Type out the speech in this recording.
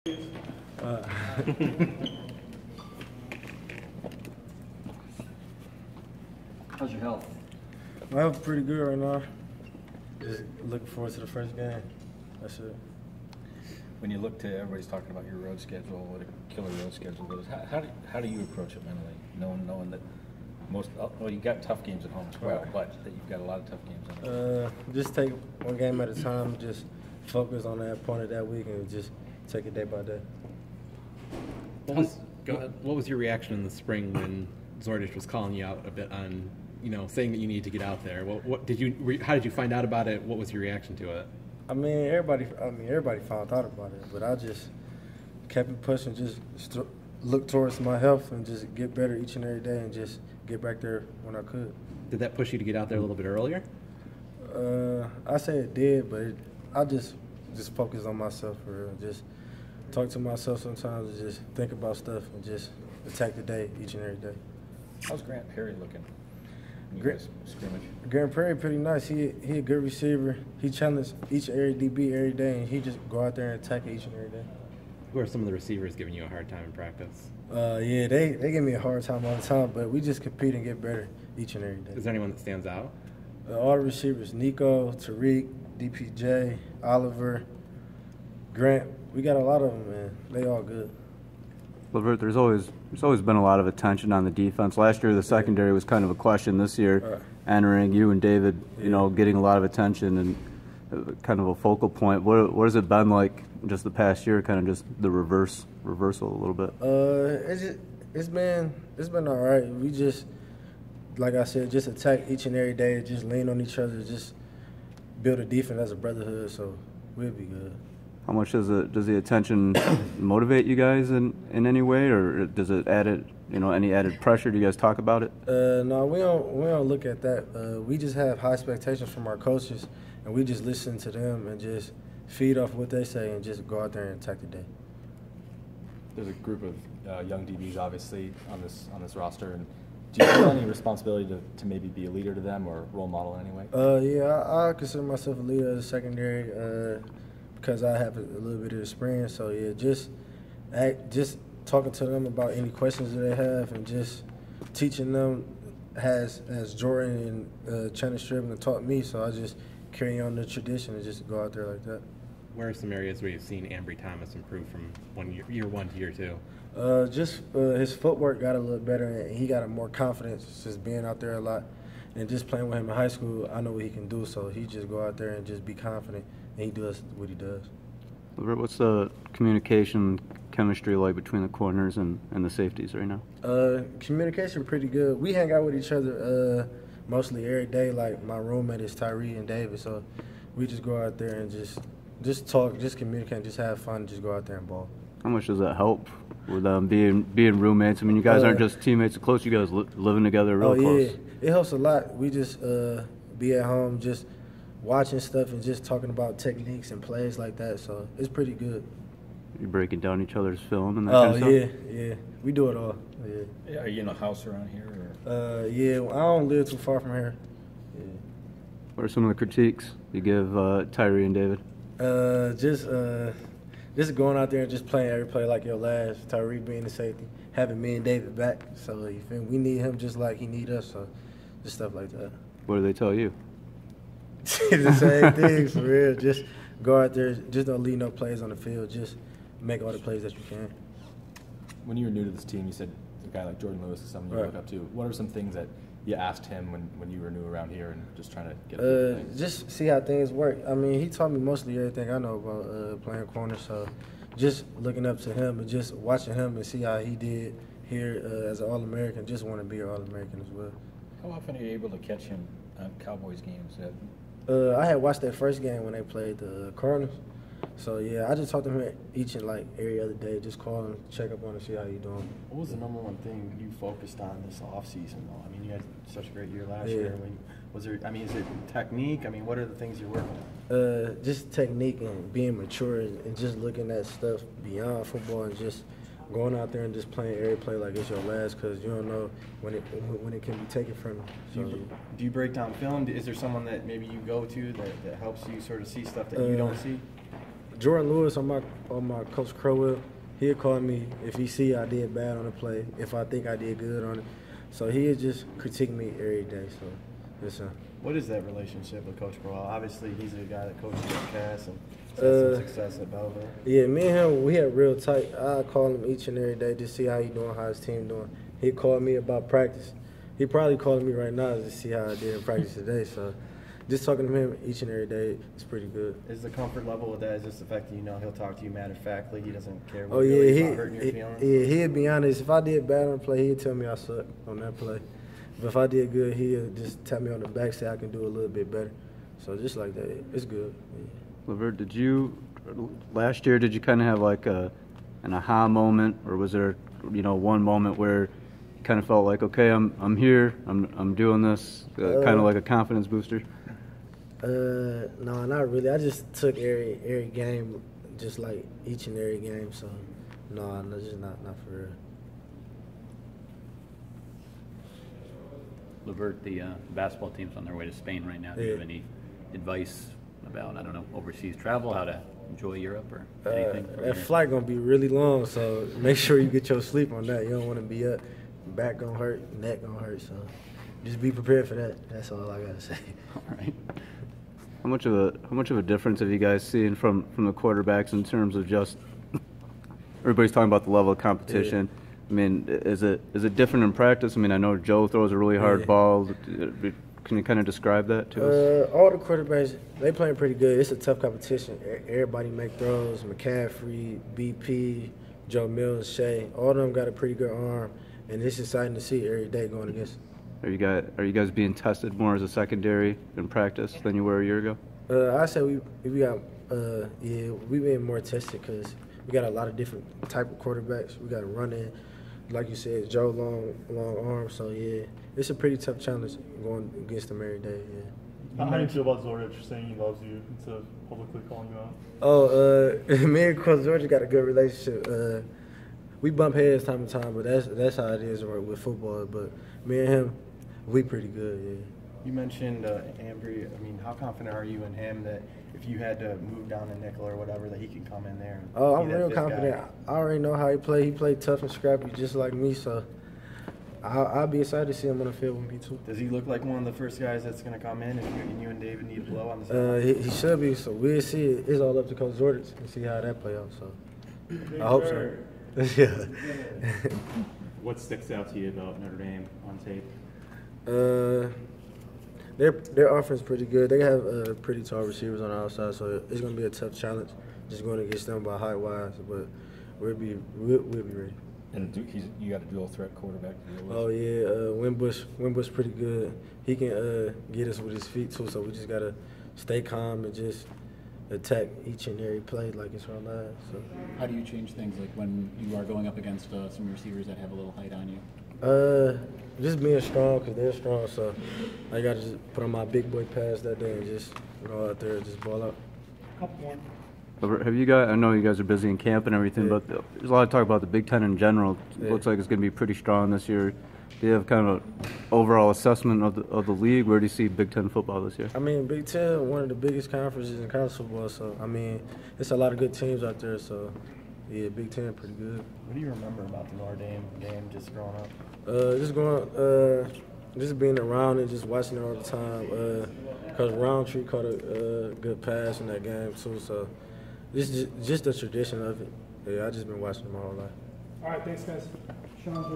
Uh, How's your health? My health's pretty good right now. Just looking forward to the first game. That's it. When you look to, everybody's talking about your road schedule, what a killer road schedule is. How do you approach it mentally, knowing that well, you got tough games at home as well, but that you've got a lot of tough games at home? Just take one game at a time. Just focus on that point of that week and just take it day by day. What was your reaction in the spring when Zordich was calling you out a bit on, saying that you need to get out there? How did you find out about it? What was your reaction to it? Everybody found out about it, but I just kept it pushing. Just look towards my health and just get better each and every day, and just get back there when I could. Did that push you to get out there a little bit earlier? I say it did, but I just focus on myself for real. Just talk to myself sometimes and just think about stuff and just attack the day each and every day. How's Grant Perry looking? Grant Perry pretty nice. He a good receiver. He challenged each and every DB every day, and he just go out there and attack it each and every day. Who are some of the receivers giving you a hard time in practice? Yeah, they give me a hard time all the time, but we just compete and get better each and every day. Is there anyone that stands out? All the receivers: Nico, Tariq, DPJ, Oliver, Grant. We got a lot of them, man. They all good. Lavert, there's always been a lot of attention on the defense. Last year, the secondary was kind of a question. This year, entering you and David, getting a lot of attention and kind of a focal point. What has it been like just the past year? Kind of just the reversal a little bit. It's been all right. We just, like I said, just attack each and every day. Just lean on each other. Just build a defense as a brotherhood. So we'll be good. How much does the attention motivate you guys in any way, or does it add any added pressure? Do you guys talk about it? No, we don't look at that. We just have high expectations from our coaches, and we just listen to them and just feed off what they say and just go out there and attack the day. There's a group of young DBs obviously on this roster, and do you feel any responsibility to maybe be a leader to them or role model in any way? Yeah, I consider myself a leader as a secondary. Because I have a little bit of experience, so yeah, just talking to them about any questions that they have, and just teaching them as Jordan and Channing Strickland taught me. So I just carry on the tradition and just go out there like that. Where are some areas where you've seen Ambry Thomas improve from year one to year two? His footwork got a little better, and he got more confidence just being out there a lot. And just playing with him in high school, I know what he can do, so he just go out there and just be confident, and he does what he does. What's the communication chemistry like between the corners and the safeties right now? Communication pretty good. We hang out with each other mostly every day. Like my roommate is Tyree and David, so we just go out there and just talk, just communicate, just have fun, just go out there and ball. How much does that help with being roommates? I mean, you guys aren't just teammates close, you guys living together real close. Yeah, it helps a lot. We just be at home just watching stuff and just talking about techniques and plays like that, so it's pretty good. You breaking down each other's film and that kind of stuff? Yeah. We do it all. Yeah. Are you in a house around here? Or? Yeah, I don't live too far from here. Yeah. What are some of the critiques you give Tyree and David? Just going out there and just playing every play like your last. Tyree being the safety, having me and David back. So you feel me? We need him just like he need us. So just stuff like that. What do they tell you? The same thing, for real. Just go out there. Just don't leave no plays on the field. Just make all the plays that you can. When you were new to this team, you said a guy like Jordan Lewis is someone you look up to. What are some things that you asked him when you were new around here and just trying to get just see how things work. I mean, he taught me mostly everything I know about playing corner, so just looking up to him and just watching him and see how he did here as an All-American, just want to be an All-American as well. How often are you able to catch him on Cowboys games? I had watched that first game when they played the Cardinals. So, yeah, I just talked to him each and every other day, just call him, check up on him, see how he's doing. What was the number one thing you focused on this offseason, though? I mean, you had such a great year last year. Is it technique? I mean, what are the things you're working on? Just technique and being mature and just looking at stuff beyond football and just going out there and just playing every play like it's your last, because you don't know when it can be taken from you. So, do you break down film? Is there someone that maybe you go to that helps you sort of see stuff that you don't see? Jordan Lewis on my Coach Crowell, he'll call me if he see I did bad on the play, if I think I did good on it. So he'll just critique me every day. So it's What is that relationship with Coach Crowell? Obviously, he's a guy that coaches at Cass and has some success at Belleville. Yeah, me and him, we had real tight. I call him each and every day to see how he doing, how his team doing. He called me about practice. He probably calling me right now to see how I did in practice today. So just talking to him each and every day is pretty good. Is the comfort level with that is just the fact that you know he'll talk to you matter of factly, he doesn't care Oh really about hurting your feelings? he'd be honest. If I did bad on the play, he'd tell me I suck on that play. But if I did good, he'll just tap me on the back, say I can do a little bit better. So just like that, it's good. Yeah. Lavert, last year, did you kind of have like an aha moment, or was there, one moment where you kind of felt like, okay, I'm here, I'm doing this, kind of like a confidence booster? No, not really. I just took every game, just like each and every game. So, no, just not for real. Lavert, the basketball team's on their way to Spain right now. Do you have any advice about, I don't know, overseas travel, how to enjoy Europe or anything? That flight gonna be really long, so make sure you get your sleep on that. You don't want to be up, back gonna hurt, neck gonna hurt. So, just be prepared for that. That's all I gotta say. All right. How much of a difference have you guys seen from the quarterbacks in terms of just everybody's talking about the level of competition? Yeah. I mean, is it different in practice? I mean, I know Joe throws a really hard ball. Can you kind of describe that to us? All the quarterbacks, they playing pretty good. It's a tough competition. Everybody make throws. McCaffrey, BP, Joe Mills, Shea, all of them got a pretty good arm, and it's exciting to see every day going against them. Are you guys being tested more as a secondary in practice than you were a year ago? I say we got we been more tested because we got a lot of different type of quarterbacks. We got a running, like you said, Joe long arm. So yeah, it's a pretty tough challenge going against them every day. Yeah. How do you feel about Zordich saying he loves you instead of publicly calling you out? Oh, me and Coach Georgia got a good relationship. We bump heads time to time, but that's how it is with football. But me and him, we pretty good, yeah. You mentioned Ambry. I mean, how confident are you in him that if you had to move down to nickel or whatever, that he can come in there? And I'm real confident. I already know how he play. He played tough and scrappy, just like me. So I'll be excited to see him on the field with me too. Does he look like one of the first guys that's going to come in, and you and David need a blow on the side? He should be. So we'll see. It's all up to Coach Zordich and see how that play out. So I hope so. Yeah. What sticks out to you about Notre Dame on tape? Their offense is pretty good. They have pretty tall receivers on the outside, so it's going to be a tough challenge just going against them by height-wise. But we'll be ready. And you got a dual threat quarterback to deal with. Oh yeah, Winbush pretty good. He can get us with his feet too. So we just gotta stay calm and just attack each and every play like it's our lives. So. How do you change things like when you are going up against some receivers that have a little height on you? Just being strong because they're strong. So I gotta just put on my big boy pass that day and just go out there and just ball out. Couple more. Have you guys? I know you guys are busy in camp and everything, but there's a lot of talk about the Big Ten in general. It looks like it's going to be pretty strong this year. Do you have kind of an overall assessment of the league? Where do you see Big Ten football this year? I mean, Big Ten, one of the biggest conferences in college football. So I mean, it's a lot of good teams out there. So yeah, Big Ten pretty good. What do you remember about the Notre Dame game just growing up? Just being around it, just watching it all the time. Because Roundtree caught a good pass in that game too. So. This is just the tradition of it. Yeah, I just been watching them all life. All right, thanks, guys. Sean's